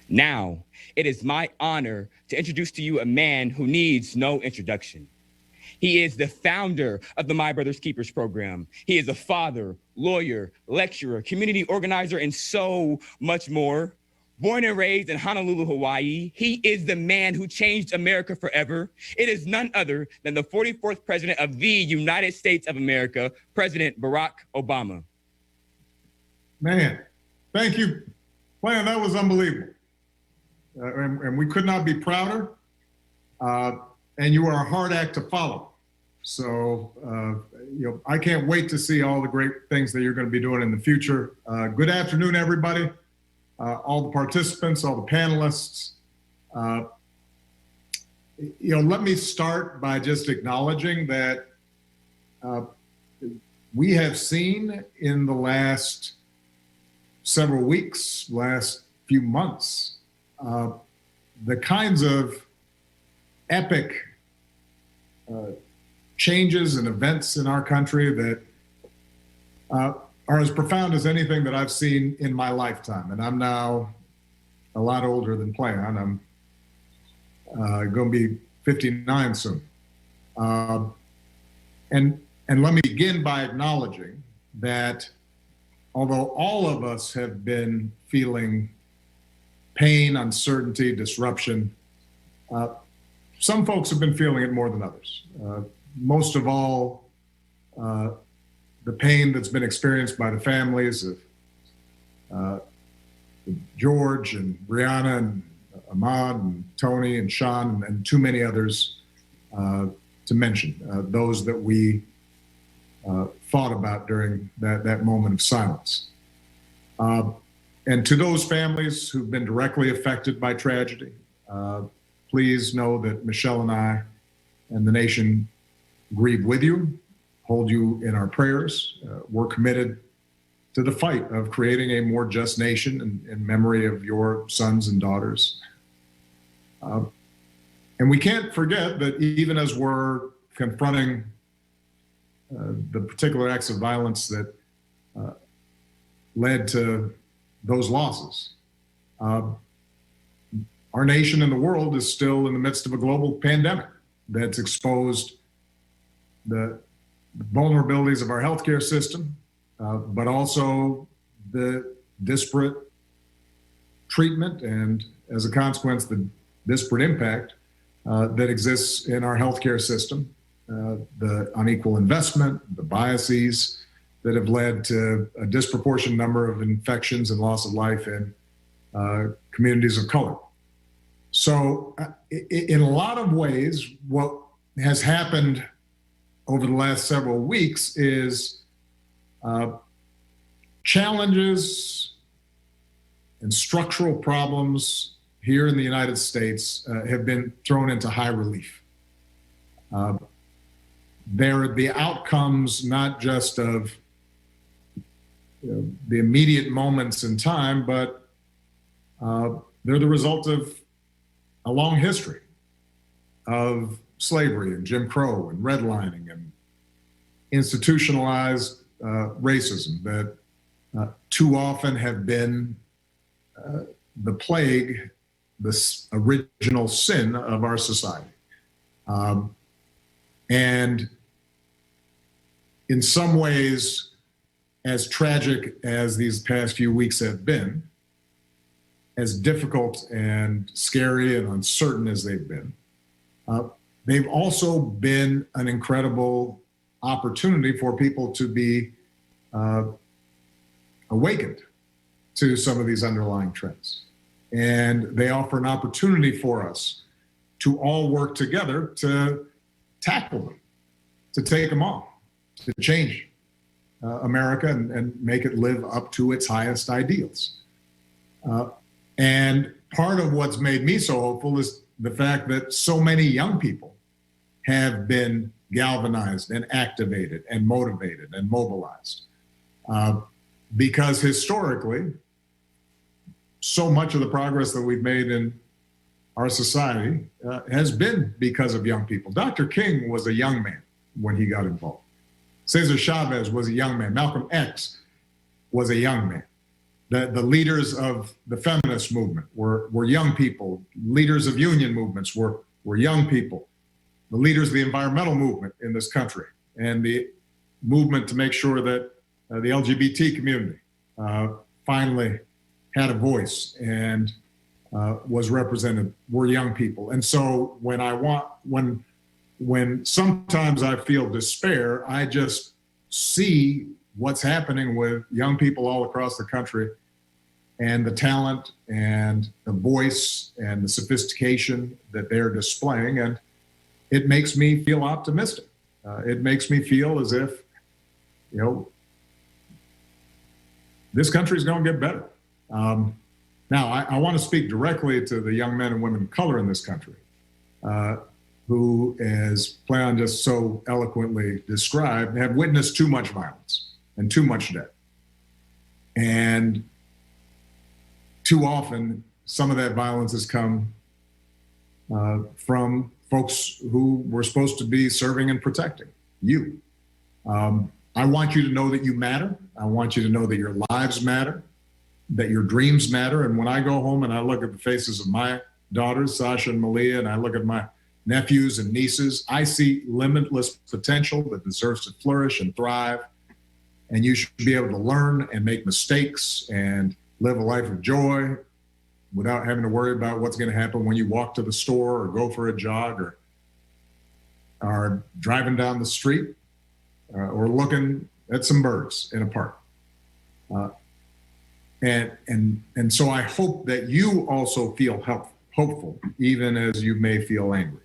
Now, it is my honor to introduce to you a man who needs no introduction. He is the founder of the My Brother's Keepers program. He is a father, lawyer, lecturer, community organizer, and so much more. Born and raised in Honolulu, Hawaii, he is the man who changed America forever. It is none other than the 44th president of the United States of America, President Barack Obama. Man, thank you. Man, that was unbelievable. And we could not be prouder. And you are a hard act to follow. So, I can't wait to see all the great things that you're going to be doing in the future. Good afternoon, everybody. All the participants, all the panelists. Let me start by just acknowledging that we have seen in the last several weeks, last few months, the kinds of epic changes and events in our country that are as profound as anything that I've seen in my lifetime. And I'm now a lot older than planned. I'm going to be 59 soon. And let me begin by acknowledging that although all of us have been feeling pain, uncertainty, disruption, some folks have been feeling it more than others. Most of all, the pain that's been experienced by the families of George and Brianna and Ahmaud and Tony and Sean and too many others to mention, those that we thought about during that moment of silence. And to those families who've been directly affected by tragedy, please know that Michelle and I and the nation grieve with you, hold you in our prayers. We're committed to the fight of creating a more just nation in memory of your sons and daughters. And we can't forget that even as we're confronting the particular acts of violence that led to those losses, our nation and the world is still in the midst of a global pandemic that's exposed the vulnerabilities of our healthcare system, but also the disparate treatment and, as a consequence, the disparate impact that exists in our healthcare system, the unequal investment, the biases that have led to a disproportionate number of infections and loss of life in communities of color. So in a lot of ways, what has happened over the last several weeks is challenges and structural problems here in the United States have been thrown into high relief. They're the outcomes not just of the immediate moments in time, but they're the result of a long history of slavery and Jim Crow and redlining and institutionalized racism that too often have been the plague, this original sin of our society. And in some ways, as tragic as these past few weeks have been, as difficult and scary and uncertain as they've been, they've also been an incredible opportunity for people to be awakened to some of these underlying trends. And they offer an opportunity for us to all work together to tackle them, to take them on, to change America and make it live up to its highest ideals. And part of what's made me so hopeful is the fact that so many young people have been galvanized and activated and motivated and mobilized. Because historically, so much of the progress that we've made in our society has been because of young people. Dr. King was a young man when he got involved. Cesar Chavez was a young man. Malcolm X was a young man. The leaders of the feminist movement were young people. Leaders of union movements were young people. The leaders of the environmental movement in this country and the movement to make sure that the LGBT community finally had a voice and was represented were young people. And so when sometimes I feel despair, I just see what's happening with young people all across the country and the talent and the voice and the sophistication that they're displaying. And it makes me feel optimistic. It makes me feel as if, you know, this country's going to get better. Now, I want to speak directly to the young men and women of color in this country who, as Cleon just so eloquently described, have witnessed too much violence and too much death. And too often, some of that violence has come from folks who were supposed to be serving and protecting you. I want you to know that you matter. I want you to know that your lives matter, that your dreams matter. And when I go home and I look at the faces of my daughters, Sasha and Malia, and I look at my nephews and nieces, I see limitless potential that deserves to flourish and thrive. And you should be able to learn and make mistakes and live a life of joy without having to worry about what's going to happen when you walk to the store or go for a jog or are driving down the street or looking at some birds in a park. And so I hope that you also feel hopeful, even as you may feel angry,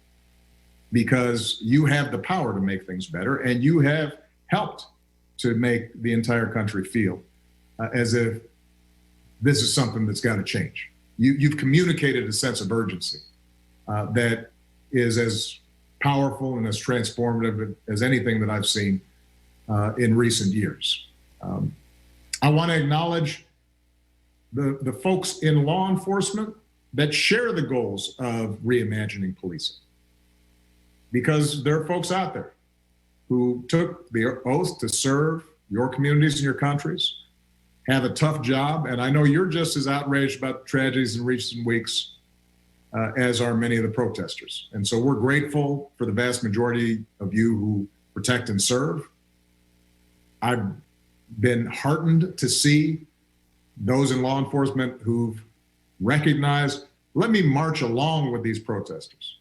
because you have the power to make things better, and you have helped to make the entire country feel as if this is something that's got to change. You've communicated a sense of urgency that is as powerful and as transformative as anything that I've seen in recent years. I want to acknowledge the folks in law enforcement that share the goals of reimagining policing, because there are folks out there who took the oath to serve your communities and your countries, have a tough job, and I know you're just as outraged about the tragedies in recent weeks as are many of the protesters. And so we're grateful for the vast majority of you who protect and serve. I've been heartened to see those in law enforcement who've recognized, let me march along with these protesters.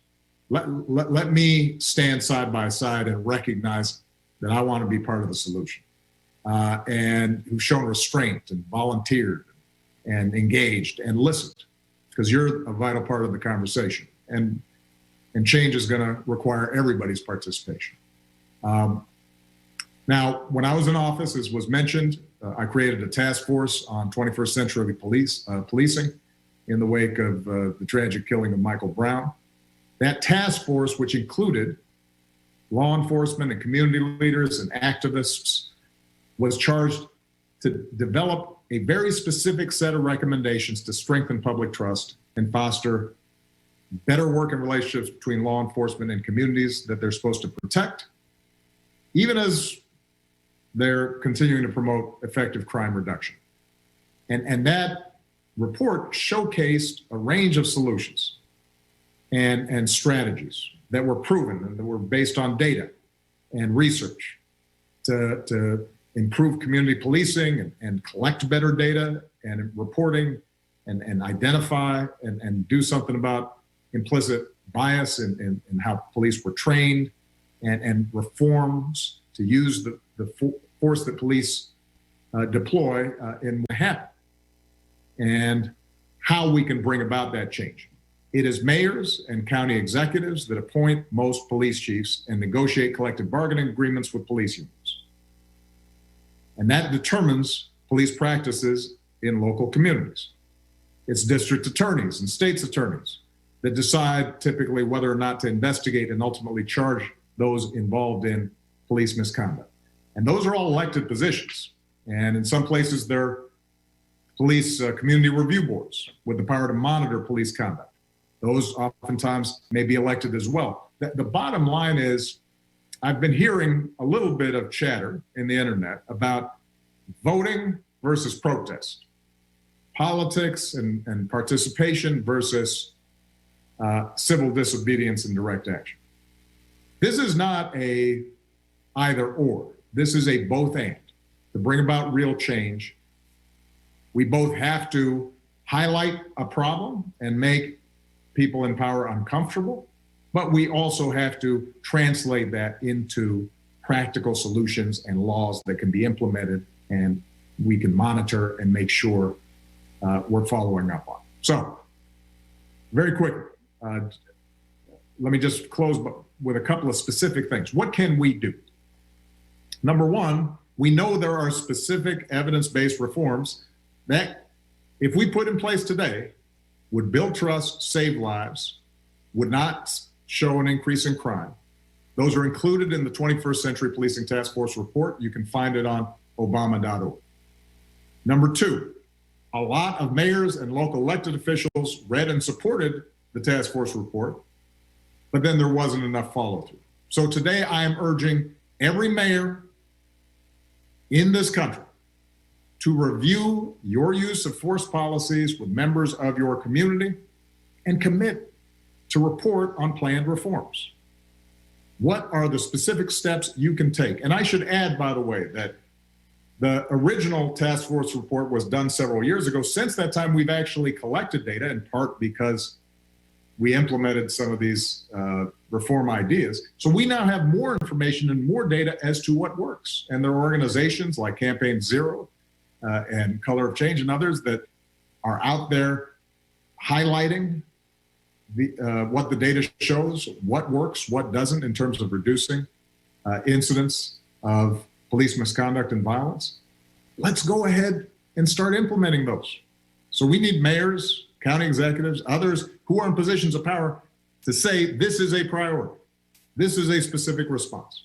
Let me stand side by side and recognize that I want to be part of the solution. And who've shown restraint and volunteered and engaged and listened, because you're a vital part of the conversation. And change is going to require everybody's participation. Now, when I was in office, as was mentioned, I created a task force on 21st century policing in the wake of the tragic killing of Michael Brown. That task force, which included law enforcement and community leaders and activists, was charged to develop a very specific set of recommendations to strengthen public trust and foster better working relationships between law enforcement and communities that they're supposed to protect, even as they're continuing to promote effective crime reduction. And that report showcased a range of solutions and strategies that were proven and that were based on data and research to improve community policing and collect better data and reporting and identify and do something about implicit bias in how police were trained and reforms to use the force that police deploy in what happened and how we can bring about that change. It is mayors and county executives that appoint most police chiefs and negotiate collective bargaining agreements with police unions. And that determines police practices in local communities. It's district attorneys and state's attorneys that decide typically whether or not to investigate and ultimately charge those involved in police misconduct. And those are all elected positions. And in some places, they're police community review boards with the power to monitor police conduct. Those oftentimes may be elected as well. The bottom line is, I've been hearing a little bit of chatter in the internet about voting versus protest. politics and participation versus civil disobedience and direct action. This is not a either or. This is a both and. To bring about real change, we both have to highlight a problem and make people in power uncomfortable, but we also have to translate that into practical solutions and laws that can be implemented and we can monitor and make sure we're following up on. So, very quickly, let me just close with a couple of specific things. What can we do? Number one, we know there are specific evidence-based reforms that, if we put in place today, would build trust, save lives, would not show an increase in crime. Those are included in the 21st Century Policing Task Force report. You can find it on obama.org. Number two, a lot of mayors and local elected officials read and supported the task force report, but then there wasn't enough follow-through. So today I am urging every mayor in this country to review your use of force policies with members of your community and commit to report on planned reforms. What are the specific steps you can take? And I should add, by the way, that the original task force report was done several years ago. Since that time, we've actually collected data, in part because we implemented some of these reform ideas. So we now have more information and more data as to what works. And there are organizations like Campaign Zero and Color of Change and others that are out there highlighting what the data shows, what works, what doesn't in terms of reducing incidents of police misconduct and violence. Let's go ahead and start implementing those. So we need mayors, county executives, others who are in positions of power to say this is a priority. This is a specific response.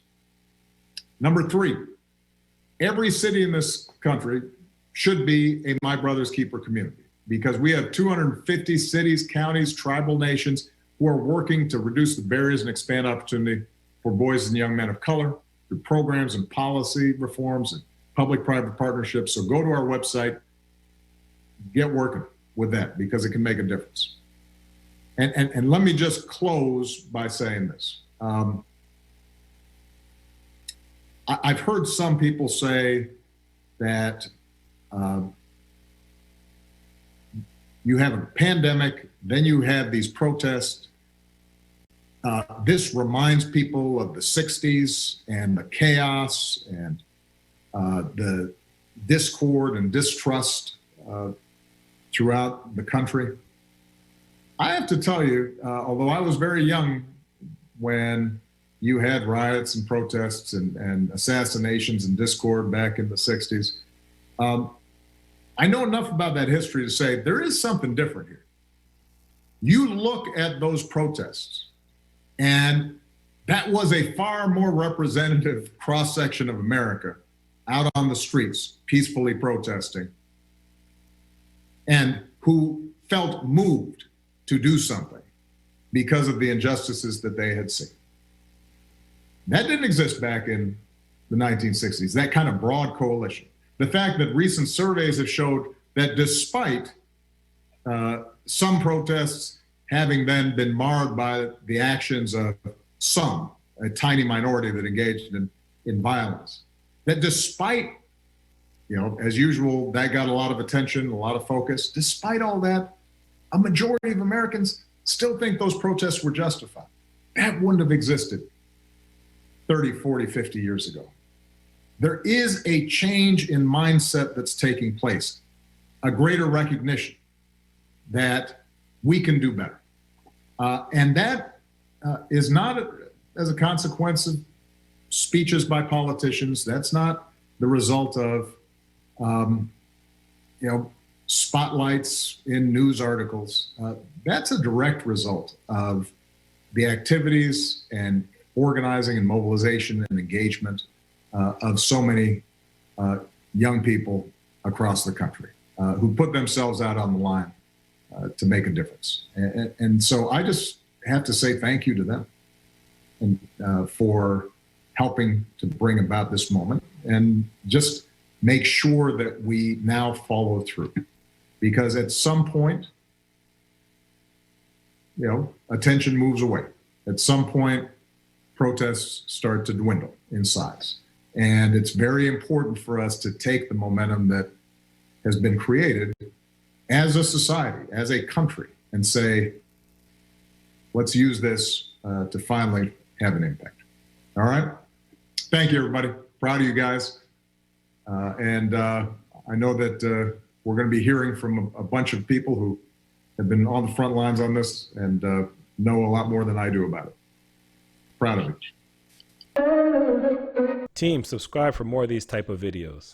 Number three, every city in this country should be a My Brother's Keeper community, because we have 250 cities, counties, tribal nations who are working to reduce the barriers and expand opportunity for boys and young men of color through programs and policy reforms and public-private partnerships. So go to our website, get working with that, because it can make a difference. And let me just close by saying this. I've heard some people say that you have a pandemic, then you have these protests. This reminds people of the 60s and the chaos and the discord and distrust throughout the country. I have to tell you, although I was very young when you had riots and protests and assassinations and discord back in the 60s, I know enough about that history to say there is something different here. You look at those protests, and that was a far more representative cross-section of America out on the streets, peacefully protesting, and who felt moved to do something because of the injustices that they had seen. That didn't exist back in the 1960s, that kind of broad coalition. The fact that recent surveys have showed that despite some protests having then been marred by the actions of some, a tiny minority that engaged in violence, that despite, as usual, that got a lot of attention, a lot of focus, despite all that, a majority of Americans still think those protests were justified. That wouldn't have existed 30, 40, 50 years ago. There is a change in mindset that's taking place, a greater recognition that we can do better. And that is not as a consequence of speeches by politicians. That's not the result of, spotlights in news articles. That's a direct result of the activities and organizing and mobilization and engagement of so many young people across the country who put themselves out on the line to make a difference. And so I just have to say thank you to them and for helping to bring about this moment, and just make sure that we now follow through. because at some point, attention moves away. At some point, protests start to dwindle in size. And it's very important for us to take the momentum that has been created as a society, as a country, and say, let's use this to finally have an impact. All right? Thank you, everybody. Proud of you guys. And I know that we're going to be hearing from a bunch of people who have been on the front lines on this and know a lot more than I do about it. Proud of you. Team, subscribe for more of these type of videos.